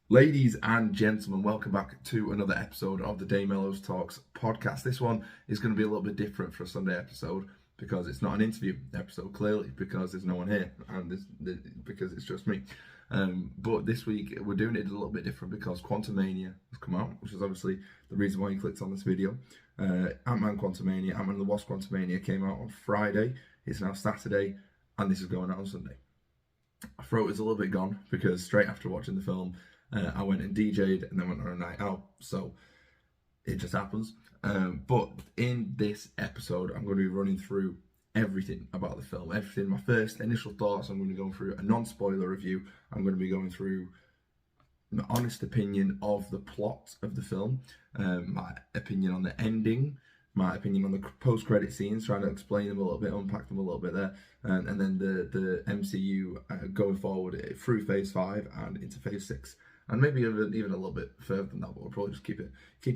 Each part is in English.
Ladies and gentlemen, welcome back to another episode of the DaneMellowsTalks podcast. This one is going to be a little bit different for a Sunday episode because it's not an interview episode, clearly, because there's no one here and because it's just me. But this week we're doing it a little bit different because Quantumania has come out, which is obviously the reason why you clicked on this video. Ant-Man Quantumania, Ant-Man and the Wasp Quantumania came out on Friday. It's now Saturday, and this is going out on Sunday. My throat is a little bit gone because straight after watching the film, I went and DJ'd and then went on a night out, so it just happens. But in this episode, I'm going to be running through everything about the film, everything. My first initial thoughts, I'm going to be going through a non-spoiler review. I'm going to be going through my honest opinion of the plot of the film, my opinion on the ending, my opinion on the post-credit scenes, trying to explain them a little bit, unpack them a little bit there, and then the MCU going forward through Phase 5 and into Phase 6. And maybe even a little bit further than that, but we'll probably just keep it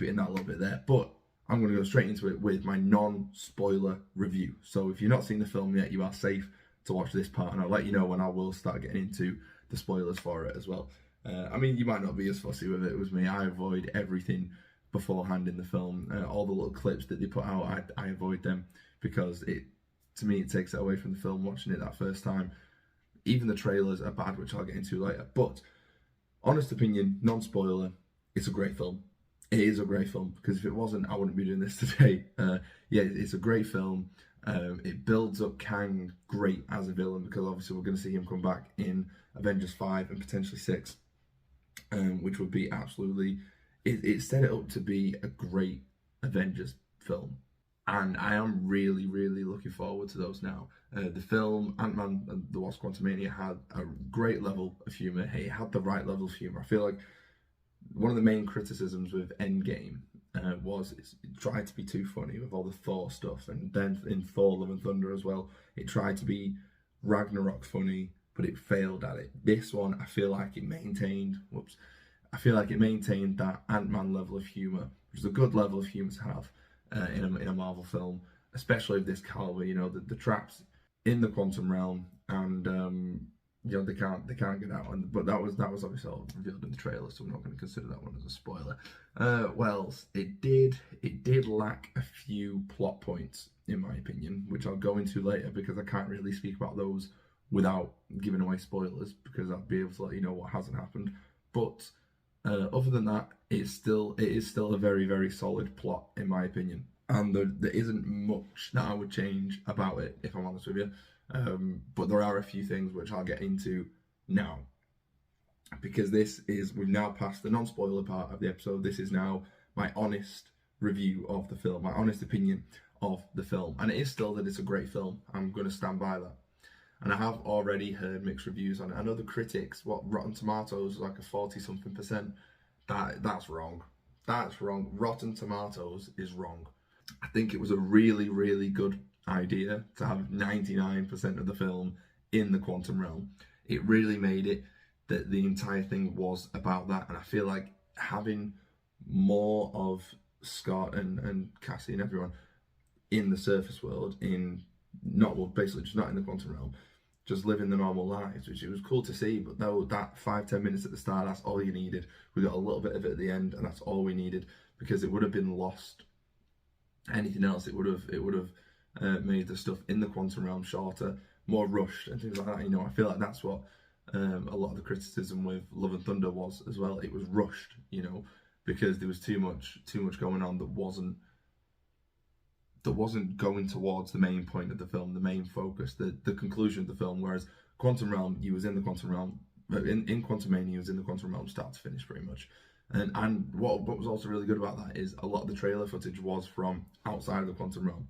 in that little bit there. But I'm going to go straight into it with my non-spoiler review. So if you've not seen the film yet, you are safe to watch this part, and I'll let you know when I will start getting into the spoilers for it as well. I mean, you might not be as fussy with it as me. I avoid everything beforehand in the film. All the little clips that they put out, I avoid them because to me, it takes it away from the film watching it that first time. Even the trailers are bad, which I'll get into later. But honest opinion, non-spoiler, it's a great film. It is a great film, because if it wasn't, I wouldn't be doing this today. Yeah, it's a great film. It builds up Kang great as a villain, because obviously we're going to see him come back in Avengers 5 and potentially 6, which would be absolutely... It set it up to be a great Avengers film. And I am really, really looking forward to those now. The film, Ant-Man and the Wasp Quantumania, had a great level of humour. It had the right level of humour. I feel like one of the main criticisms with Endgame was it tried to be too funny with all the Thor stuff. And then in Thor Love and Thunder as well, it tried to be Ragnarok funny, but it failed at it. This one, I feel like it maintained that Ant-Man level of humour, which is a good level of humour to have. In a Marvel film, especially of this caliber, the traps in the quantum realm, and they can't get out. But that was obviously all revealed in the trailer, so I'm not going to consider that one as a spoiler. Wells, it did lack a few plot points, in my opinion, which I'll go into later because I can't really speak about those without giving away spoilers, because I'll be able to let you know what hasn't happened. But other than that, it is still a very, very solid plot, in my opinion, and there isn't much that I would change about it, if I'm honest with you. But there are a few things which I'll get into now, because we've now passed the non-spoiler part of the episode. This is now my honest review of the film, my honest opinion of the film, and it is still that it's a great film. I'm going to stand by that. And I have already heard mixed reviews on it. I know the critics, Rotten Tomatoes is like a 40-something%. That's wrong. That's wrong. Rotten Tomatoes is wrong. I think it was a really, really good idea to have 99% of the film in the quantum realm. It really made it that the entire thing was about that. And I feel like having more of Scott and Cassie and everyone in the surface world, basically just not in the quantum realm, just living the normal lives, which it was cool to see. But though that 5-10 minutes at the start, that's all you needed. We got a little bit of it at the end, and that's all we needed, because it would have been lost. Anything else, it would have made the stuff in the quantum realm shorter, more rushed, and things like that. I feel like that's what a lot of the criticism with Love and Thunder was as well. It was rushed, because there was too much going on that wasn't going towards the main point of the film, the main focus, the conclusion of the film. Whereas Quantum Realm, you was in the quantum realm, in Quantumania, you was in the quantum realm start to finish pretty much. And what was also really good about that is a lot of the trailer footage was from outside of the quantum realm.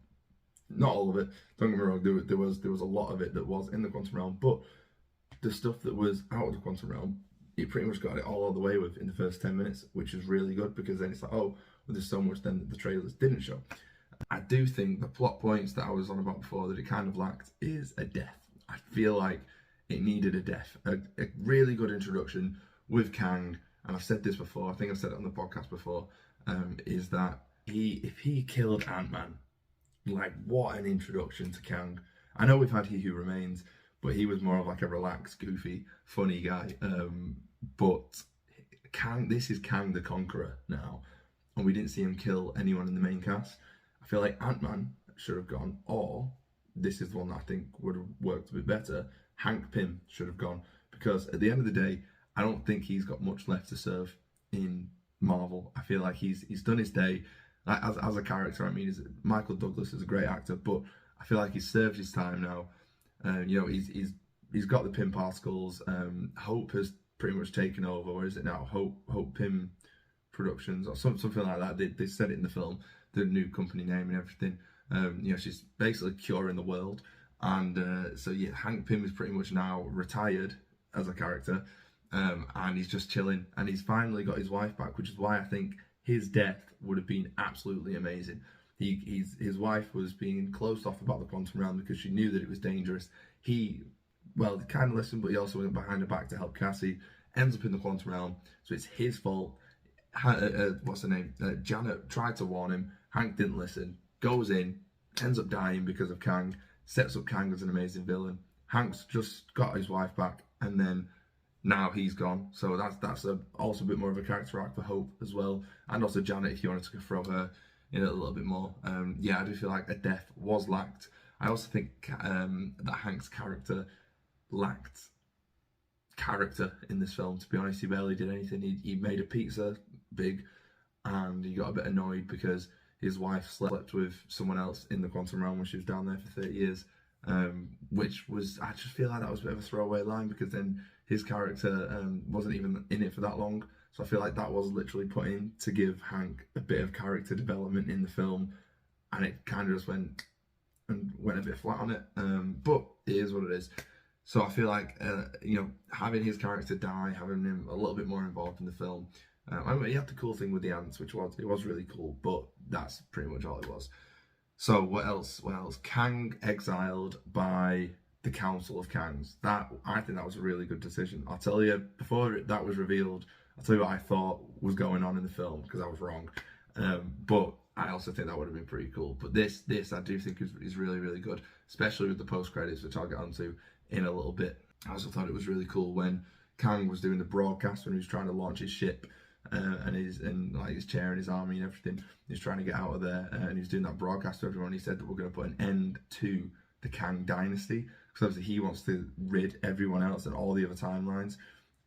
Not all of it, don't get me wrong, there was a lot of it that was in the quantum realm, but the stuff that was out of the quantum realm, it pretty much got it all the way with in the first 10 minutes, which is really good, because then it's like, oh, well, there's so much then that the trailers didn't show. I do think the plot points that I was on about before that it kind of lacked is a death. I feel like it needed a death, a really good introduction with Kang. And I've said this before, I think I've said it on the podcast before, is that if he killed Ant-Man, like, what an introduction to Kang. I know we've had He Who Remains, but he was more of like a relaxed, goofy, funny guy. But This is Kang the Conqueror now, and we didn't see him kill anyone in the main cast. I feel like Ant-Man should have gone, or this is the one that I think would have worked a bit better. Hank Pym should have gone, because at the end of the day, I don't think he's got much left to serve in Marvel. I feel like he's done his day. As a character, I mean, Michael Douglas is a great actor, but I feel like he's served his time now. He's got the Pym particles. Hope has pretty much taken over. Where is it now? Hope Pym Productions or something like that. They said it in the film, the new company name and everything. She's basically curing the world, and so yeah, Hank Pym is pretty much now retired as a character, and he's just chilling, and he's finally got his wife back, which is why I think his death would have been absolutely amazing. His wife was being closed off about the quantum realm because she knew that it was dangerous. He kind of listened, but he also went behind her back to help Cassie. Ends up in the quantum realm, so it's his fault. What's her name? Janet tried to warn him. Hank didn't listen. Goes in, ends up dying because of Kang. Sets up Kang as an amazing villain. Hank's just got his wife back, and then now he's gone. So that's also a bit more of a character arc for Hope as well, and also Janet, if you wanted to throw her in a little bit more. I do feel like a death was lacked. I also think that Hank's character lacked character in this film. To be honest, he barely did anything. He made a pizza big, and he got a bit annoyed because his wife slept with someone else in the quantum realm when she was down there for 30 years. Which was, I just feel like that was a bit of a throwaway line, because then his character wasn't even in it for that long. So I feel like that was literally put in to give Hank a bit of character development in the film, and it kind of just went a bit flat on it. But it is what it is. So I feel like having his character die, having him a little bit more involved in the film. He had the cool thing with the ants, which was really cool, but that's pretty much all it was. So what else? Kang exiled by the Council of Kangs. I think that was a really good decision. I'll tell you, before that was revealed, I'll tell you what I thought was going on in the film, because I was wrong. But I also think that would have been pretty cool. But this I do think is really, really good, especially with the post credits, which I'll get onto in a little bit. I also thought it was really cool when Kang was doing the broadcast, when he was trying to launch his ship, and his chair and his army and everything. He's trying to get out of there, and he's doing that broadcast to everyone. He said that we're going to put an end to the Kang dynasty, because obviously he wants to rid everyone else and all the other timelines,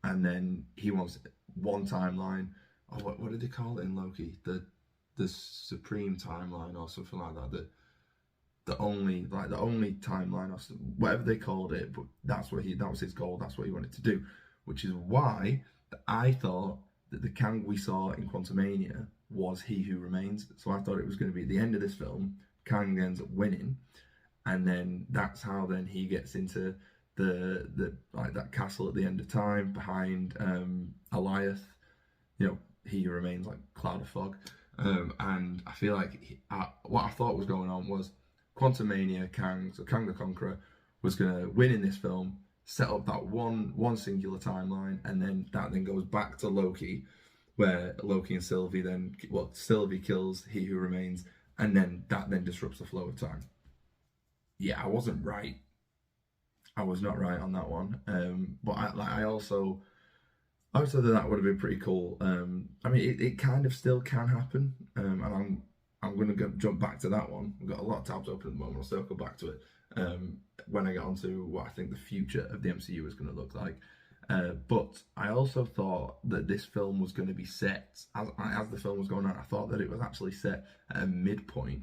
and then he wants one timeline. Oh, what did they call it in Loki? The supreme timeline or something like that. The only timeline, or whatever they called it. But that was his goal. That's what he wanted to do, which is why I thought that the Kang we saw in Quantumania was He Who Remains. So I thought it was going to be at the end of this film, Kang ends up winning, and then that's how then he gets into the that castle at the end of time behind Eliath. He Who Remains, like cloud of fog. And I feel like what I thought was going on was Quantumania, Kang the Conqueror was going to win in this film, set up that one singular timeline, and then that goes back to Loki, where Loki and Sylvie Sylvie kills He Who Remains, and then that disrupts the flow of time. Yeah, I wasn't right. I was not right on that one. But I also thought that would have been pretty cool. I mean, it kind of still can happen, and I'm going to jump back to that one. We've got a lot of tabs open at the moment. I'll circle back to it when I get onto what I think the future of the MCU is going to look like. But I also thought that this film was going to be set, as the film was going on, I thought that it was actually set at a midpoint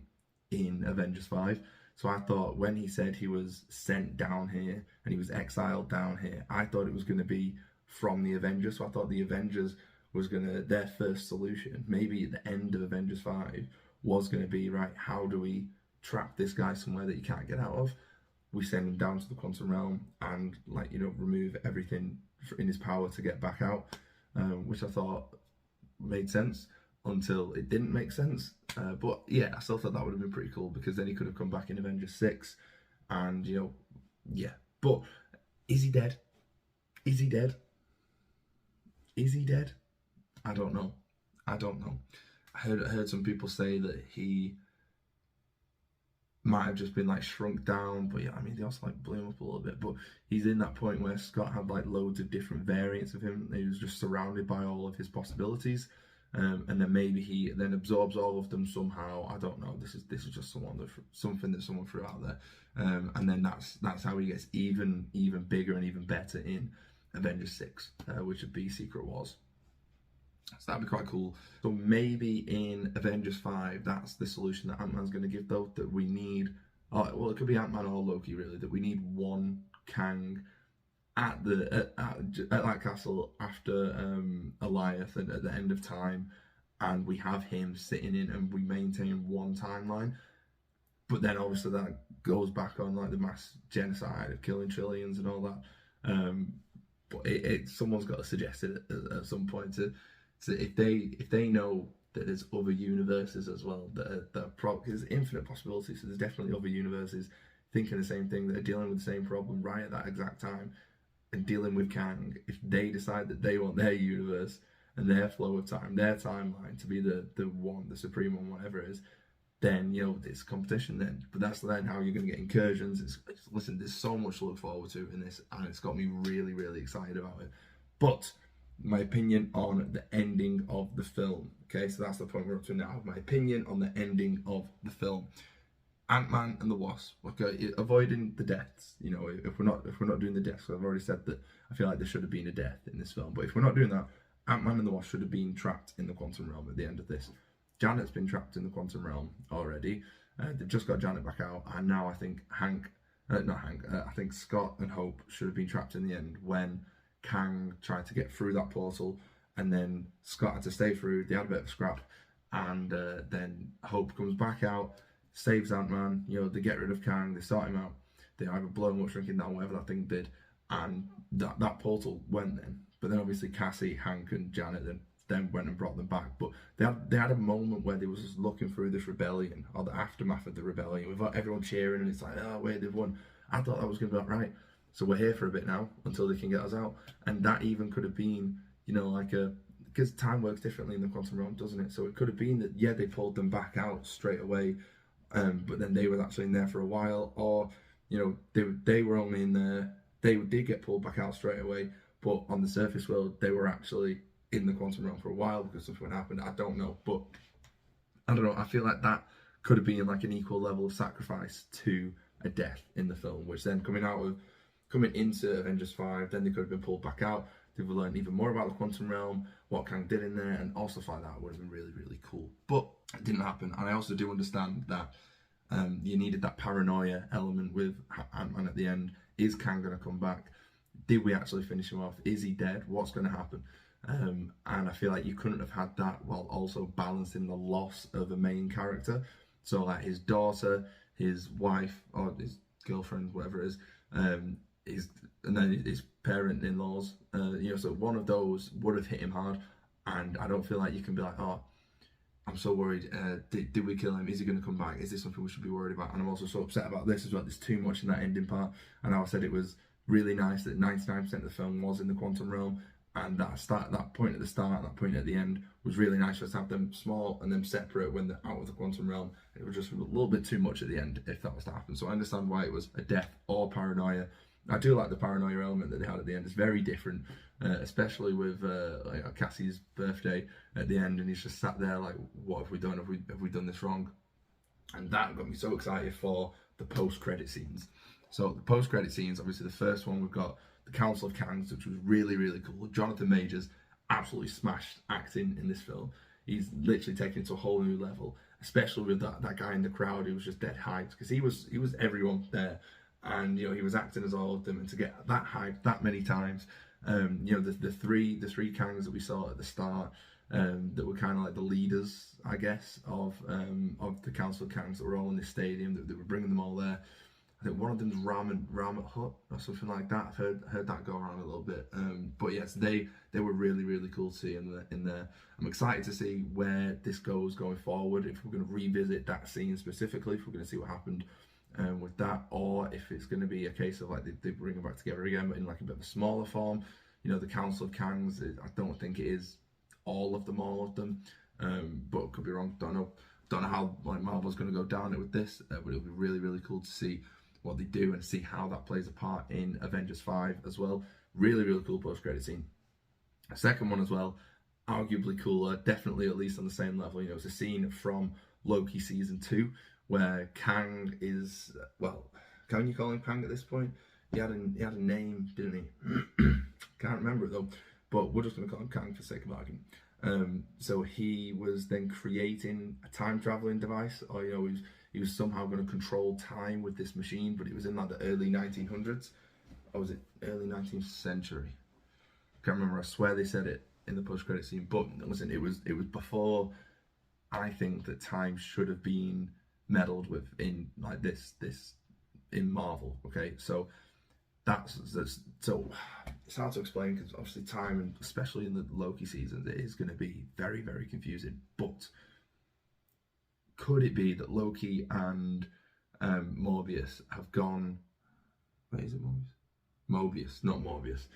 in Avengers 5. So I thought when he said he was sent down here and he was exiled down here, I thought it was going to be from the Avengers. So I thought the Avengers was their first solution, maybe at the end of Avengers 5, was going to be, right, how do we trap this guy somewhere that he can't get out of? We send him down to the quantum realm and remove everything in his power to get back out, which I thought made sense until it didn't make sense. But yeah, I still thought that would have been pretty cool, because then he could have come back in Avengers 6 and yeah. But is he dead? Is he dead? Is he dead? I don't know. I heard some people say that he might have just been like shrunk down, but yeah, I mean, they also like blew him up a little bit. But he's in that point where Scott had like loads of different variants of him. He was just surrounded by all of his possibilities, and then maybe he then absorbs all of them somehow. I don't know. This is just something that someone threw out there, and then that's how he gets even bigger and even better in Avengers 6, which would be Secret Wars. So that'd be quite cool. So maybe in Avengers 5, that's the solution that Ant-Man's going to give, though, that we need, well, it could be Ant-Man or Loki, really, that we need one Kang at that castle after Alliath and at the end of time, and we have him sitting in and we maintain one timeline. But then obviously that goes back on like the mass genocide of killing trillions and all that. But someone's got to suggest it at some point so if they know that there's other universes as well that are because there's infinite possibilities, so there's definitely other universes thinking the same thing, that are dealing with the same problem right at that exact time and dealing with Kang. If they decide that they want their universe and their flow of time, their timeline to be the one, the supreme one, whatever it is, then it's competition then. But that's then how you're going to get incursions. Listen, there's so much to look forward to in this, and it's got me really, really excited about it. But my opinion on the ending of the film. Okay, so that's the point we're up to now. My opinion on the ending of the film. Ant-Man and the Wasp. Okay, avoiding the deaths. If we're not doing the deaths, so I've already said that I feel like there should have been a death in this film. But if we're not doing that, Ant-Man and the Wasp should have been trapped in the quantum realm at the end of this. Janet's been trapped in the quantum realm already. They've just got Janet back out, and now I think I think Scott and Hope should have been trapped in the end when Kang tried to get through that portal, and then Scott had to stay through. They had a bit of a scrap, and then Hope comes back out, saves Ant-Man. They get rid of Kang, they sort him out. They either blow him up, shrinking down, whatever that thing did, and that portal went then. But then obviously Cassie, Hank, and Janet then went and brought them back. But they had a moment where they was just looking through this rebellion, or the aftermath of the rebellion, with everyone cheering, and it's like, oh wait, they've won. I thought that was going to be like, right, so we're here for a bit now until they can get us out. And that even could have been, because time works differently in the quantum realm, doesn't it? So it could have been that, yeah, they pulled them back out straight away, but then they were actually in there for a while, or they were only in there, they did get pulled back out straight away, but on the surface world they were actually in the quantum realm for a while because something happened. I don't know, but I don't know. I feel like that could have been like an equal level of sacrifice to a death in the film, which then coming into Avengers 5, then they could have been pulled back out. They've learned even more about the quantum realm, what Kang did in there, and also find that would have been really, really cool. But it didn't happen, and I also do understand that you needed that paranoia element with Ant-Man at the end. Is Kang going to come back? Did we actually finish him off? Is he dead? What's going to happen? And I feel like you couldn't have had that while also balancing the loss of a main character. So like his daughter, his wife, or his girlfriend, whatever it is, and then his parent-in-laws, so one of those would have hit him hard. And I don't feel like you can be like, oh, I'm so worried, did we kill him? Is he going to come back? Is this something we should be worried about? And I'm also so upset about this as well. There's too much in that ending part. And I said it was really nice that 99% of the film was in the quantum realm, and that point at the start, that point at the end was really nice for us to have them small and then separate when they're out of the quantum realm. It was just a little bit too much at the end if that was to happen. So I understand why it was a death or paranoia. I do like the paranoia element that they had at the end. It's very different, especially with Cassie's birthday at the end, and he's just sat there like, what have we done? Have we done this wrong? And that got me so excited for the post-credit scenes. So the post-credit scenes, obviously the first one, we've got the Council of Kangs, which was really, really cool. Jonathan Majors absolutely smashed acting in this film. He's literally taken it to a whole new level, especially with that guy in the crowd who was just dead hyped, because he was everyone there. And he was acting as all of them, and to get that hype that many times, the three Kangs that we saw at the start, that were kind of like the leaders, I guess, of the Council of Kangs that were all in this stadium, that were bringing them all there. I think one of them's Ramat Hut or something like that. I've heard that go around a little bit. But yes, they were really, really cool to see in there. I'm excited to see where this goes going forward. If we're going to revisit that scene specifically, if we're going to see what happened with that, or if it's going to be a case of like they bring them back together again, but in like a bit of a smaller form. The Council of Kangs, I don't think it is all of them, but could be wrong, don't know. don't know how like Marvel's going to go down it with this, but it'll be really, really cool to see what they do and see how that plays a part in Avengers 5 as well. Really, really cool post-credit scene. Second one as well, arguably cooler, definitely at least on the same level. It's a scene from Loki season 2 where Kang is, well, can you call him Kang at this point? He had a name, didn't he? Can't remember it though, but we're just going to call him Kang for the sake of argument. So he was then creating a time traveling device, or he was somehow going to control time with this machine, but it was in like the early 1900s, or was it early 19th century? Can't remember. I swear they said it in the post-credit scene, but listen, it was before I think that time should have been meddled with in like this in Marvel. Okay, so that's so it's hard to explain because obviously time, and especially in the Loki seasons, it is going to be very, very confusing. But could it be that Loki and Morbius have gone? Wait, is it Morbius? Mobius, not Morbius.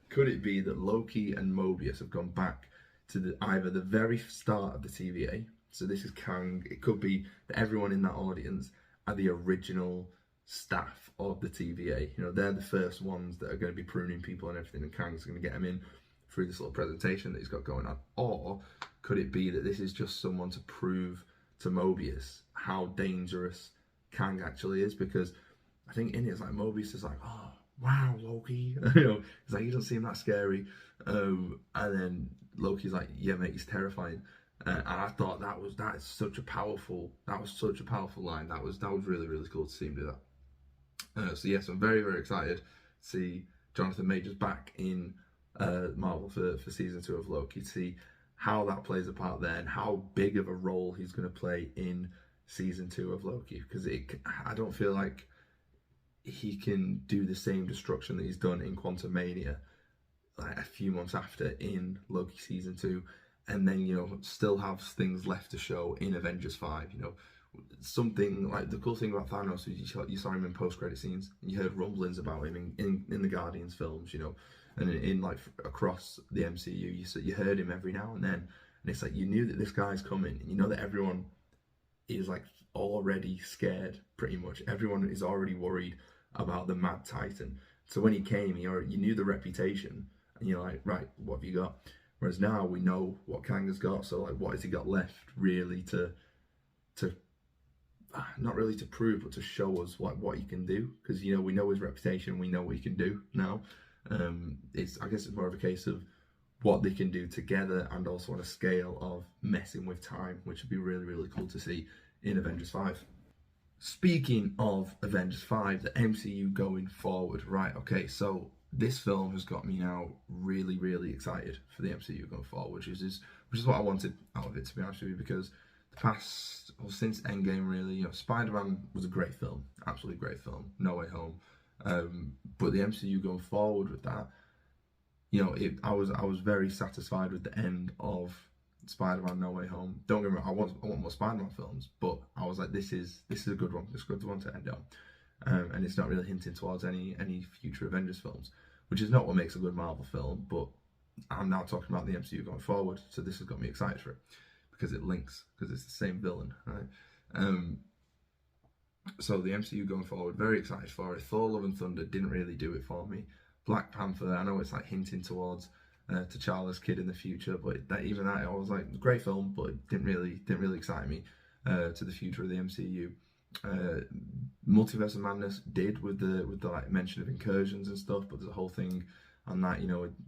Could it be that Loki and Mobius have gone back to either the very start of the TVA? So this is Kang. It could be that everyone in that audience are the original staff of the TVA. They're the first ones that are going to be pruning people and everything, and Kang's going to get them in through this little presentation that he's got going on. Or could it be that this is just someone to prove to Mobius how dangerous Kang actually is? Because I think in it, it's like Mobius is like, oh, wow, Loki. He's like, he doesn't seem that scary. And then Loki's like, yeah, mate, he's terrifying. And I thought that was such a powerful line. That was really, really cool to see him do that. So yes, I'm very, very excited to see Jonathan Majors back in Marvel for season 2 of Loki, to see how that plays a part there and how big of a role he's going to play in season 2 of Loki. Because I don't feel like he can do the same destruction that he's done in Quantumania, like a few months after in Loki season 2, and then still have things left to show in Avengers 5. Something like the cool thing about Thanos is you saw him in post-credit scenes, and you heard rumblings about him in the Guardians films, and in like across the MCU, you heard him every now and then, and it's like you knew that this guy's coming, and that everyone is like already scared. Pretty much everyone is already worried about the Mad Titan. So when he came, you knew the reputation, and you're like, right, what have you got? Whereas now we know what Kang has got, so like, what has he got left really to not really to prove, but to show us what he can do? Because we know his reputation, we know what he can do now. I guess it's more of a case of what they can do together, and also on a scale of messing with time, which would be really, really cool to see in Avengers 5. Speaking of Avengers 5, the MCU going forward, right? Okay, so this film has got me now really, really excited for the MCU going forward, which is what I wanted out of it, to be honest with you, because since Endgame, really, Spider-Man was a great film, absolutely great film, No Way Home, but the MCU going forward with that, I was very satisfied with the end of Spider-Man No Way Home. Don't get me wrong, I want more Spider-Man films, but I was like, this is a good one. This is a good one to end on. And it's not really hinting towards any future Avengers films, which is not what makes a good Marvel film, but I'm now talking about the MCU going forward, so this has got me excited for it, because it links, because it's the same villain, right? So the MCU going forward, very excited for it. Thor: Love and Thunder didn't really do it for me. Black Panther, I know it's like hinting towards T'Challa's kid in the future, but even that, I was like, great film, but it didn't really excite me to the future of the MCU. Multiverse of Madness did with the like mention of incursions and stuff, but there's a whole thing on that.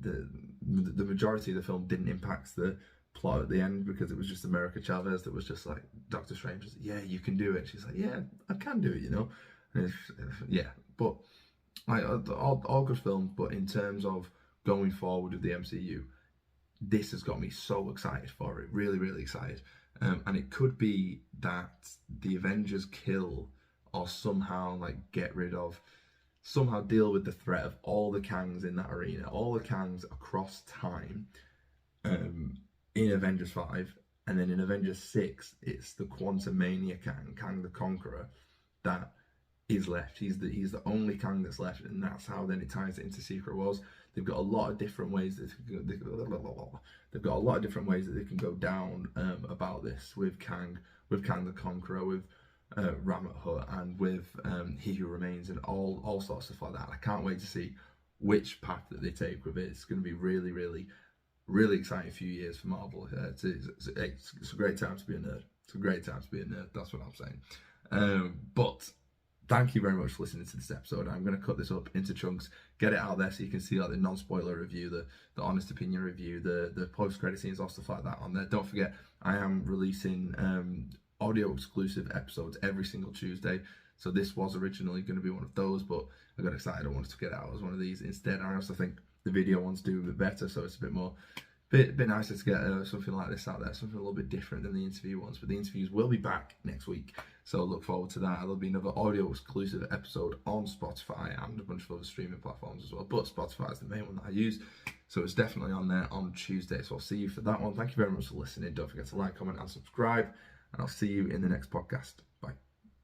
The majority of the film didn't impact the plot at the end, because it was just America Chavez that was just like, Doctor Strange was, yeah, you can do it. She's like, yeah, I can do it, And yeah, but like all good films, but in terms of going forward with the MCU, this has got me so excited for it, really, really excited. And it could be that the Avengers kill, or somehow like somehow deal with the threat of all the Kangs in that arena, all the Kangs across time, in Avengers 5, and then in Avengers 6, it's the Quantumania Kang the Conqueror, that is left. He's the only Kang that's left, and that's how then it ties it into Secret Wars. They've got a lot of different ways that they've got a lot of different ways that they can go down about this with Kang the Conqueror, with Ramat Hut, and with He Who Remains, and all sorts of stuff like that. I can't wait to see which path that they take with it. It's going to be really, really, really exciting few years for Marvel. It's a great time to be a nerd. It's a great time to be a nerd. That's what I'm saying. But thank you very much for listening to this episode. I'm going to cut this up into chunks, get it out there so you can see like the non-spoiler review, the honest opinion review, the post-credit scenes, all stuff like that on there. Don't forget, I am releasing audio exclusive episodes every single Tuesday. So this was originally going to be one of those, but I got excited. I wanted to get it out as one of these instead. I also think the video ones do a bit better, so it's a bit more, bit nicer to get something like this out there, something a little bit different than the interview ones. But the interviews will be back next week, so look forward to that. There'll be another audio exclusive episode on Spotify and a bunch of other streaming platforms as well, but Spotify is the main one that I use, so it's definitely on there on Tuesday. So I'll see you for that one. Thank you very much for listening. Don't forget to like, comment and subscribe, and I'll see you in the next podcast.